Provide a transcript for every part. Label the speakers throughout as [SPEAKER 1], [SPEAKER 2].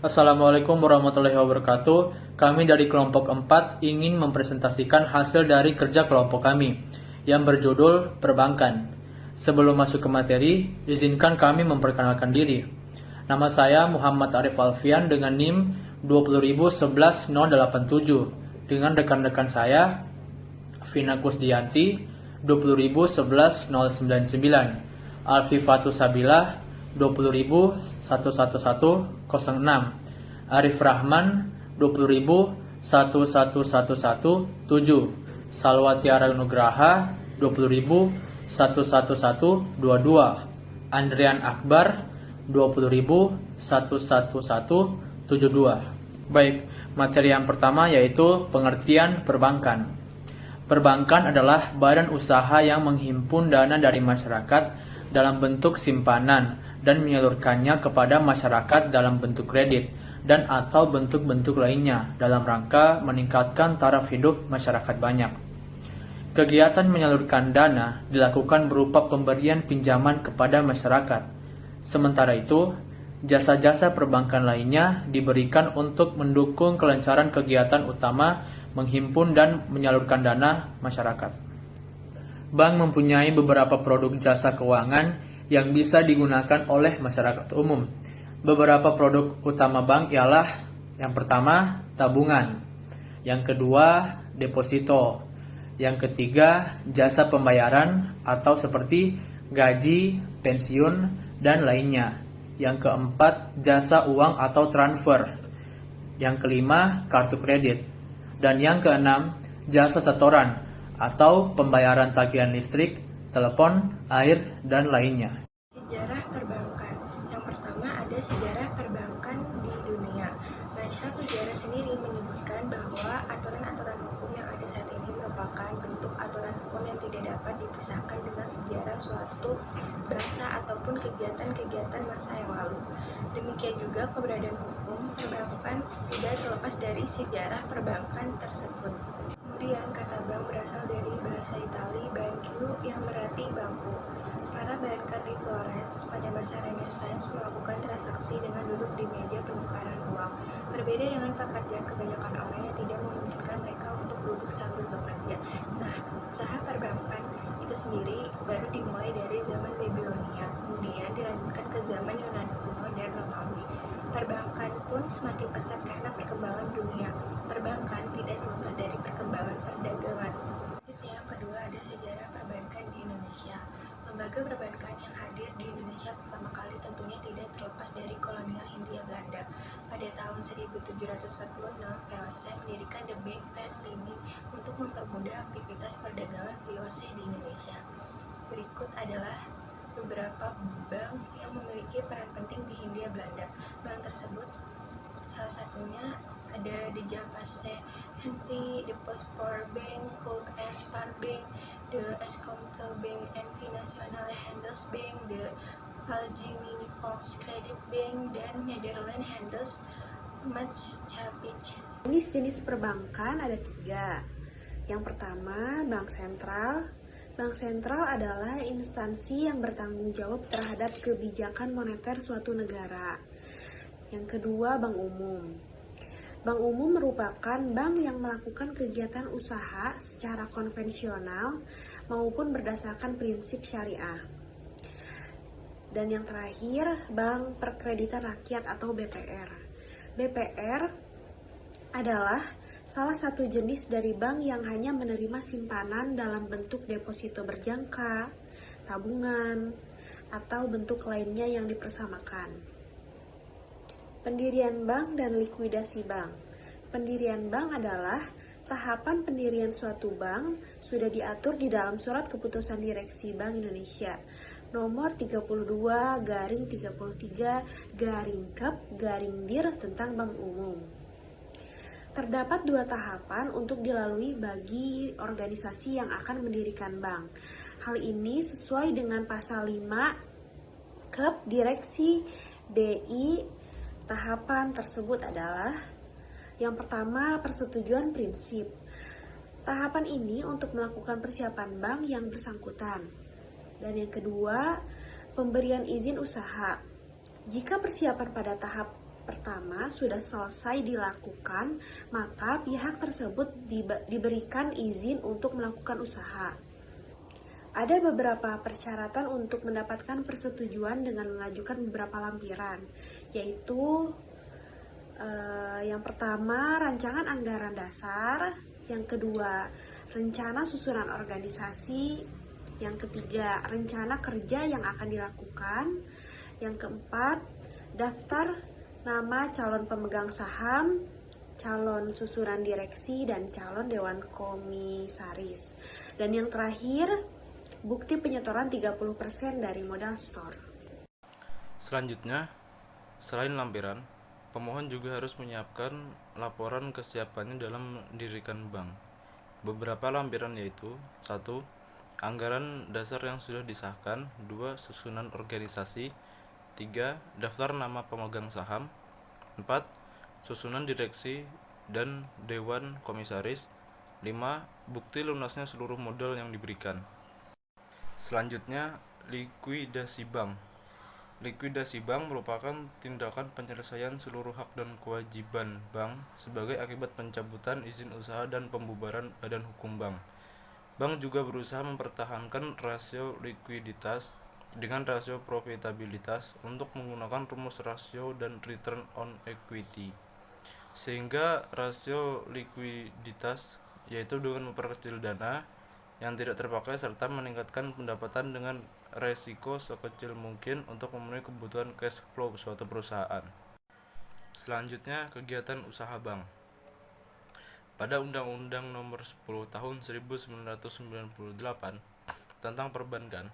[SPEAKER 1] Assalamualaikum warahmatullahi wabarakatuh. Kami dari kelompok 4 ingin mempresentasikan hasil dari kerja kelompok kami yang berjudul Perbankan. Sebelum masuk ke materi, izinkan kami memperkenalkan diri. Nama saya Muhammad Arif Alfian dengan NIM 2011087 dengan rekan-rekan saya Vina Kusdianti 2011099, Alfifatu Sabilah 20.11106, Arif Rahman 20.11117, Salwatiara Nugraha 20.11122, Andrian Akbar 20.11172. Baik, materi yang pertama yaitu pengertian perbankan. Perbankan adalah badan usaha yang menghimpun dana dari masyarakat dalam bentuk simpanan dan menyalurkannya kepada masyarakat dalam bentuk kredit dan atau bentuk-bentuk lainnya dalam rangka meningkatkan taraf hidup masyarakat banyak. Kegiatan menyalurkan dana dilakukan berupa pemberian pinjaman kepada masyarakat. Sementara itu, jasa-jasa perbankan lainnya diberikan untuk mendukung kelancaran kegiatan utama menghimpun dan menyalurkan dana masyarakat. Bank mempunyai beberapa produk jasa keuangan yang bisa digunakan oleh masyarakat umum. Beberapa produk utama bank ialah yang pertama, tabungan. Yang kedua, deposito. Yang ketiga, jasa pembayaran atau seperti gaji, pensiun, dan lainnya. Yang keempat, jasa uang atau transfer. Yang kelima, kartu kredit. Dan yang keenam, jasa setoran atau pembayaran tagihan listrik, telepon, air, dan lainnya.
[SPEAKER 2] Sejarah perbankan. Yang pertama ada sejarah perbankan di dunia. Mazhab sejarah sendiri menyebutkan bahwa aturan-aturan hukum yang ada saat ini merupakan bentuk aturan hukum yang tidak dapat dipisahkan dengan sejarah suatu bangsa ataupun kegiatan-kegiatan masa yang lalu. Demikian juga keberadaan hukum perbankan tidak terlepas dari sejarah perbankan tersebut. Kemudian kata bank berasal dari bahasa Itali banco yang berarti bangku. Para bankar di Florence pada masa Renaissance melakukan transaksi dengan duduk di meja penukaran uang. Berbeda dengan pekerjaan kebanyakan orang yang tidak memungkinkan mereka untuk duduk sambil bekerja. Nah, usaha perbankan itu sendiri baru dimulai dari zaman Babilonia, kemudian dilanjutkan ke zaman Yunani kuno dan Romawi. Perbankan pun semakin pesat karena perkembangan dunia. Perbankan tidak terlepas dari perkembangan perdagangan. Yang kedua ada sejarah perbankan di Indonesia. Lembaga perbankan yang hadir di Indonesia pertama kali tentunya tidak terlepas dari kolonial Hindia Belanda. Pada tahun 1746, VOC mendirikan The Bank Van Liening untuk mempermudah aktivitas perdagangan VOC di Indonesia. Berikut adalah beberapa bank yang memiliki peran penting di Hindia Belanda. Bank tersebut salah satunya ada The Javase NV, The Postport Bank, Holt and Spar Bank, The Escomtel Bank, NV Nationale Handelsbank, The Algemene Volkskrediet Bank, dan Nederland Handels Maatschappij.
[SPEAKER 3] Jenis-jenis perbankan ada 3. Yang pertama, bank sentral. Bank sentral adalah instansi yang bertanggung jawab terhadap kebijakan moneter suatu negara. Yang kedua, bank umum. Bank umum merupakan bank yang melakukan kegiatan usaha secara konvensional maupun berdasarkan prinsip syariah. Dan yang terakhir, Bank Perkreditan Rakyat atau BPR. BPR adalah salah satu jenis dari bank yang hanya menerima simpanan dalam bentuk deposito berjangka, tabungan, atau bentuk lainnya yang dipersamakan. Pendirian bank dan likuidasi bank. Pendirian bank adalah tahapan pendirian suatu bank sudah diatur di dalam Surat Keputusan Direksi Bank Indonesia nomor 32/33/Kep/Dir tentang Bank Umum. Terdapat 2 tahapan untuk dilalui bagi organisasi yang akan mendirikan bank. Hal ini sesuai dengan pasal 5 Kep Direksi BI. Tahapan tersebut adalah yang pertama, persetujuan prinsip. Tahapan ini untuk melakukan persiapan bank yang bersangkutan. Dan yang kedua, pemberian izin usaha. Jika persiapan pada tahap pertama sudah selesai dilakukan, maka pihak tersebut diberikan izin untuk melakukan usaha. Ada beberapa persyaratan untuk mendapatkan persetujuan dengan mengajukan beberapa lampiran, yaitu yang pertama, rancangan anggaran dasar, yang kedua, rencana susunan organisasi, yang ketiga, rencana kerja yang akan dilakukan, yang keempat, daftar nama calon pemegang saham, calon susunan direksi, dan calon dewan komisaris. Dan yang terakhir, bukti penyetoran 30% dari modal store.
[SPEAKER 4] Selanjutnya, selain lampiran, pemohon juga harus menyiapkan laporan kesiapannya dalam mendirikan bank. Beberapa lampiran yaitu 1. Anggaran dasar yang sudah disahkan, 2. Susunan organisasi, 3. Daftar nama pemegang saham, 4. Susunan direksi dan dewan komisaris, 5. Bukti lunasnya seluruh modal yang diberikan. Selanjutnya, likuidasi bank. Likuidasi bank merupakan tindakan penyelesaian seluruh hak dan kewajiban bank sebagai akibat pencabutan izin usaha dan pembubaran badan hukum bank. Bank juga berusaha mempertahankan rasio likuiditas dengan rasio profitabilitas untuk menggunakan rumus rasio dan return on equity. Sehingga rasio likuiditas yaitu dengan memperkecil dana yang tidak terpakai serta meningkatkan pendapatan dengan resiko sekecil mungkin untuk memenuhi kebutuhan cash flow suatu perusahaan. Selanjutnya, kegiatan usaha bank. Pada Undang-Undang Nomor 10 Tahun 1998 tentang perbankan,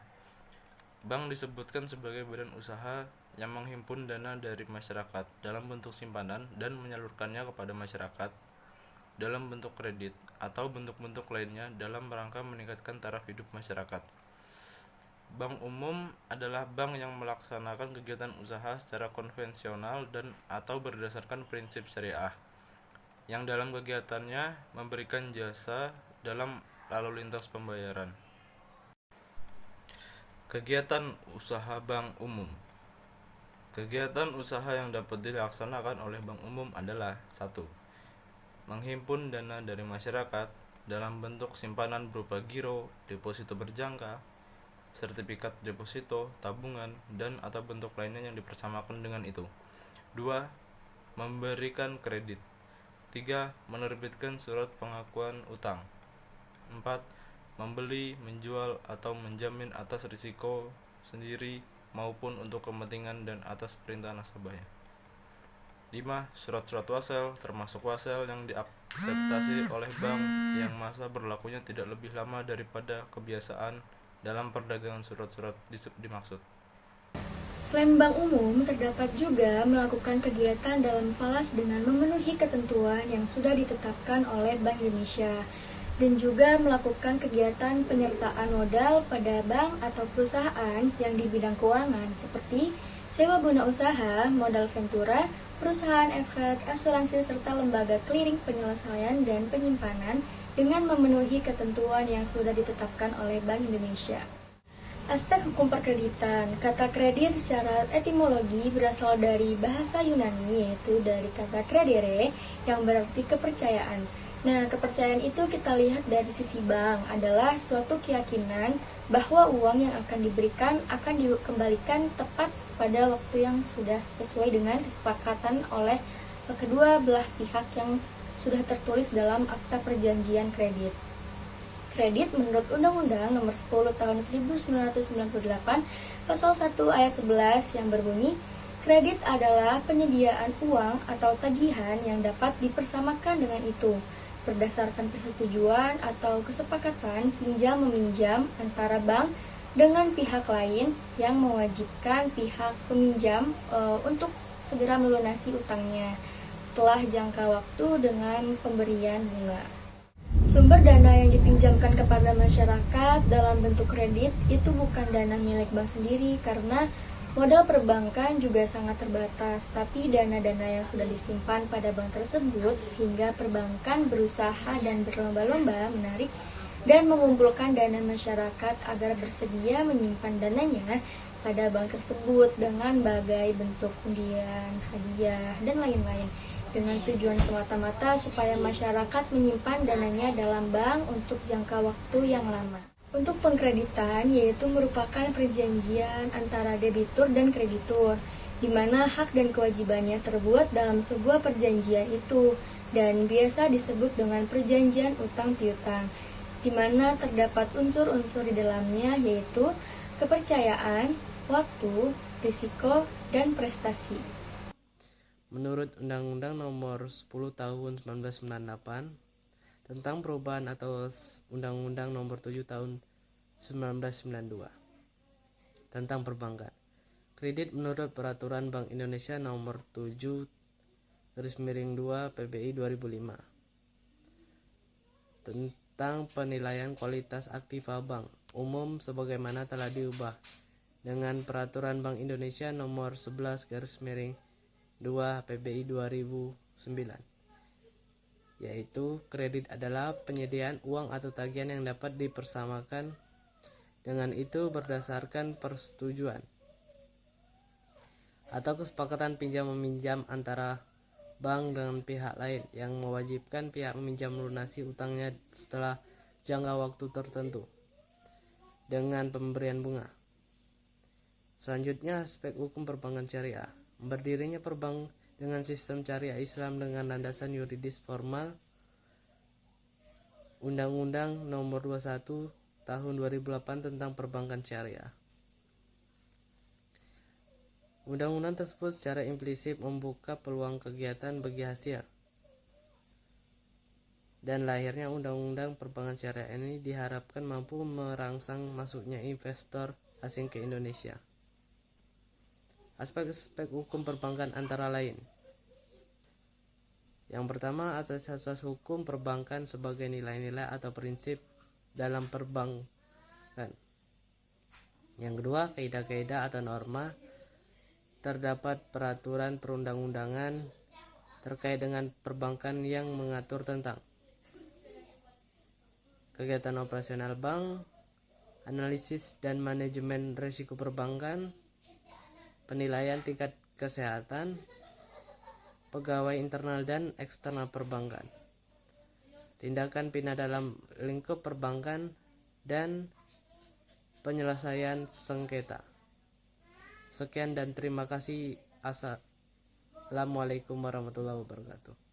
[SPEAKER 4] bank disebutkan sebagai badan usaha yang menghimpun dana dari masyarakat dalam bentuk simpanan dan menyalurkannya kepada masyarakat dalam bentuk kredit atau bentuk-bentuk lainnya dalam rangka meningkatkan taraf hidup masyarakat. Bank umum adalah bank yang melaksanakan kegiatan usaha secara konvensional dan atau berdasarkan prinsip syariah, yang dalam kegiatannya memberikan jasa dalam lalu lintas pembayaran. Kegiatan usaha bank umum. Kegiatan usaha yang dapat dilaksanakan oleh bank umum adalah 1. Menghimpun dana dari masyarakat dalam bentuk simpanan berupa giro, deposito berjangka, sertifikat deposito, tabungan, dan atau bentuk lainnya yang dipersamakan dengan itu. 2. Memberikan kredit. 3. Menerbitkan surat pengakuan utang. 4. Membeli, menjual, atau menjamin atas risiko sendiri maupun untuk kepentingan dan atas perintah nasabahnya. 5. Surat-surat wasel, termasuk wasel yang diakseptasi oleh bank yang masa berlakunya tidak lebih lama daripada kebiasaan dalam perdagangan surat-surat dimaksud.
[SPEAKER 5] Selain bank umum, terdapat juga melakukan kegiatan dalam falas dengan memenuhi ketentuan yang sudah ditetapkan oleh Bank Indonesia, dan juga melakukan kegiatan penyertaan modal pada bank atau perusahaan yang di bidang keuangan seperti sewa guna usaha, modal ventura, perusahaan efek, asuransi, serta lembaga clearing penyelesaian dan penyimpanan dengan memenuhi ketentuan yang sudah ditetapkan oleh Bank Indonesia. Aspek hukum perkreditan. Kata kredit secara etimologi berasal dari bahasa Yunani, yaitu dari kata credere yang berarti kepercayaan. Nah, kepercayaan itu kita lihat dari sisi bank adalah suatu keyakinan bahwa uang yang akan diberikan akan dikembalikan tepat pada waktu yang sudah sesuai dengan kesepakatan oleh kedua belah pihak yang sudah tertulis dalam akta perjanjian kredit. Kredit menurut Undang-Undang Nomor 10 Tahun 1998 Pasal 1 Ayat 11 yang berbunyi, kredit adalah penyediaan uang atau tagihan yang dapat dipersamakan dengan itu berdasarkan persetujuan atau kesepakatan pinjam-meminjam antara bank dengan pihak lain yang mewajibkan pihak peminjam untuk segera melunasi utangnya setelah jangka waktu dengan pemberian bunga. Sumber dana yang dipinjamkan kepada masyarakat dalam bentuk kredit itu bukan dana milik bank sendiri karena modal perbankan juga sangat terbatas, tapi dana-dana yang sudah disimpan pada bank tersebut sehingga perbankan berusaha dan berlomba-lomba menarik dan mengumpulkan dana masyarakat agar bersedia menyimpan dananya pada bank tersebut dengan berbagai bentuk undian, hadiah, dan lain-lain, dengan tujuan semata-mata supaya masyarakat menyimpan dananya dalam bank untuk jangka waktu yang lama. Untuk pengkreditan, yaitu merupakan perjanjian antara debitur dan kreditur, di mana hak dan kewajibannya terbuat dalam sebuah perjanjian itu, dan biasa disebut dengan perjanjian utang piutang, di mana terdapat unsur-unsur di dalamnya, yaitu kepercayaan, waktu, risiko, dan prestasi.
[SPEAKER 6] Menurut Undang-Undang Nomor 10 Tahun 1998 tentang perubahan atau Undang-Undang Nomor 7 Tahun 1992 tentang perbankan, kredit menurut Peraturan Bank Indonesia Nomor 7/2 PBI 2005 tentang penilaian kualitas aktiva bank umum sebagaimana telah diubah dengan Peraturan Bank Indonesia Nomor 11/2 PBI 2009, yaitu kredit adalah penyediaan uang atau tagihan yang dapat dipersamakan dengan itu berdasarkan persetujuan atau kesepakatan pinjam-meminjam antara bank dengan pihak lain yang mewajibkan pihak meminjam melunasi utangnya setelah jangka waktu tertentu dengan pemberian bunga. Selanjutnya, aspek hukum perbankan syariah. Berdirinya perbank dengan sistem syariah Islam dengan landasan yuridis formal Undang-Undang Nomor 21 Tahun 2008 tentang perbankan syariah. Undang-undang tersebut secara implisit membuka peluang kegiatan bagi hasil. Dan lahirnya Undang-Undang Perbankan Syariah ini diharapkan mampu merangsang masuknya investor asing ke Indonesia. Aspek-aspek hukum perbankan antara lain. Yang pertama, asas-asas hukum perbankan sebagai nilai-nilai atau prinsip dalam perbankan. Yang kedua, kaidah-kaidah atau norma. Terdapat peraturan perundang-undangan terkait dengan perbankan yang mengatur tentang kegiatan operasional bank, analisis dan manajemen risiko perbankan, penilaian tingkat kesehatan, pegawai internal dan eksternal perbankan, tindakan pidana dalam lingkup perbankan, dan penyelesaian sengketa. Sekian dan terima kasih. Assalamualaikum warahmatullahi wabarakatuh.